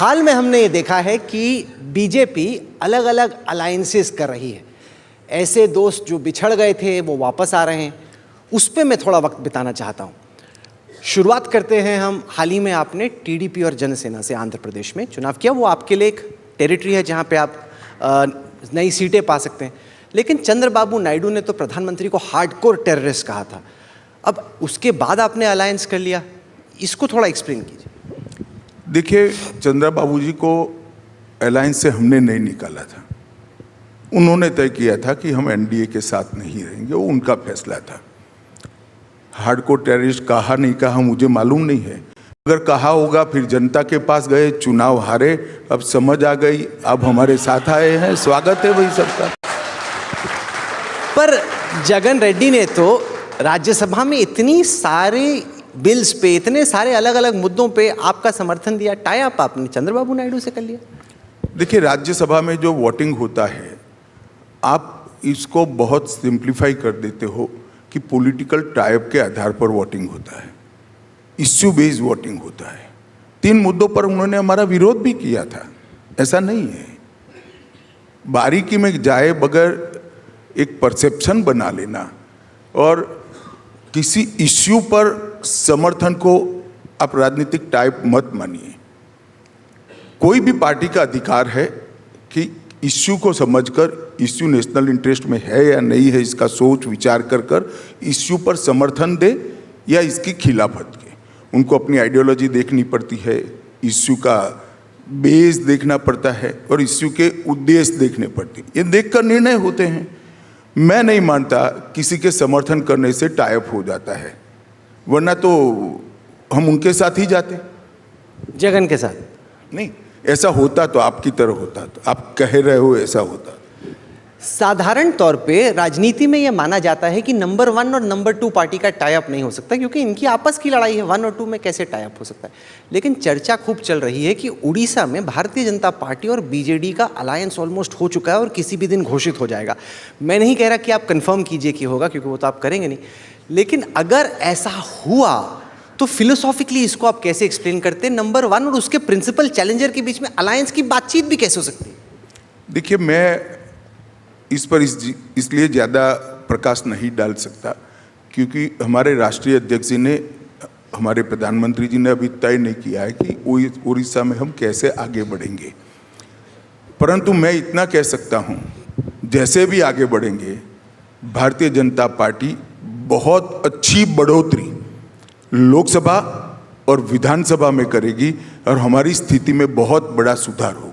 हाल में हमने ये देखा है कि बीजेपी अलग अलग अलायंसेस कर रही है। ऐसे दोस्त जो बिछड़ गए थे वो वापस आ रहे हैं, उस पर मैं थोड़ा वक्त बिताना चाहता हूँ। शुरुआत करते हैं हम। हाल ही में आपने टीडीपी और जनसेना से आंध्र प्रदेश में चुनाव किया। वो आपके लिए एक टेरिटरी है जहाँ पे आप नई सीटें पा सकते हैं। लेकिन चंद्रबाबू नायडू ने तो प्रधानमंत्री को हार्डकोर टेररिस्ट कहा था। अब उसके बाद आपने अलायंस कर लिया, इसको थोड़ा एक्सप्लेन कीजिए। देखिए, चंद्रबाबू जी को अलायंस से हमने नहीं निकाला था। उन्होंने तय किया था कि हम एनडीए के साथ नहीं रहेंगे, वो उनका फैसला था। हार्डकोर टेररिस्ट कहा नहीं कहा मुझे मालूम नहीं है। अगर कहा होगा फिर जनता के पास गए, चुनाव हारे, अब समझ आ गई, अब हमारे साथ आए हैं, स्वागत है वही सबका। पर जगन रेड्डी ने तो राज्यसभा में इतनी सारे बिल्स पे, इतने सारे अलग अलग मुद्दों पे आपका समर्थन दिया। टाई अप आपने चंद्रबाबू नायडू से कर लिया। देखिए, राज्यसभा में जो वोटिंग होता है, आप इसको बहुत सिंप्लीफाई कर देते हो कि पॉलिटिकल टाइप के आधार पर वोटिंग होता है, इश्यू बेस्ड वोटिंग होता है। 3 मुद्दों पर उन्होंने हमारा विरोध भी किया था, ऐसा नहीं है। बारीकी में जाए बगैर एक परसेप्शन बना लेना और किसी इश्यू पर समर्थन को आप राजनीतिक टाइप मत मानिए। कोई भी पार्टी का अधिकार है कि इश्यू को समझकर, इश्यू नेशनल इंटरेस्ट में है या नहीं है, इसका सोच विचार कर इश्यू पर समर्थन दे या इसकी खिलाफत के। उनको अपनी आइडियोलॉजी देखनी पड़ती है, इश्यू का बेस देखना पड़ता है और इश्यू के उद्देश्य देखने पड़ते हैं। ये देखकर निर्णय होते हैं। मैं नहीं मानता किसी के समर्थन करने से टाई अप हो जाता है, वरना तो हम उनके साथ ही जाते। जगन के साथ नहीं, ऐसा होता तो आपकी तरह होता, तो आप कह रहे हो ऐसा होता। साधारण तौर पे राजनीति में यह माना जाता है कि नंबर 1 और नंबर 2 पार्टी का टाई अप नहीं हो सकता, क्योंकि इनकी आपस की लड़ाई है। 1 और 2 में कैसे टाई अप हो सकता है। लेकिन चर्चा खूब चल रही है कि उड़ीसा में भारतीय जनता पार्टी और बीजेडी का अलायंस ऑलमोस्ट हो चुका है और किसी भी दिन घोषित हो जाएगा। मैं नहीं कह रहा कि आप कंफर्म कीजिए कि होगा, क्योंकि वो तो आप करेंगे नहीं, लेकिन अगर ऐसा हुआ तो फिलोसॉफिकली इसको आप कैसे एक्सप्लेन करते हैं? नंबर 1 और उसके प्रिंसिपल चैलेंजर के बीच में अलायंस की बातचीत भी कैसे हो सकती है? देखिए, मैं इस पर इसलिए ज़्यादा प्रकाश नहीं डाल सकता क्योंकि हमारे राष्ट्रीय अध्यक्ष जी ने, हमारे प्रधानमंत्री जी ने अभी तय नहीं किया है कि उड़ीसा में हम कैसे आगे बढ़ेंगे। परंतु मैं इतना कह सकता हूं, जैसे भी आगे बढ़ेंगे, भारतीय जनता पार्टी बहुत अच्छी बढ़ोतरी लोकसभा और विधानसभा में करेगी और हमारी स्थिति में बहुत बड़ा सुधार होगा।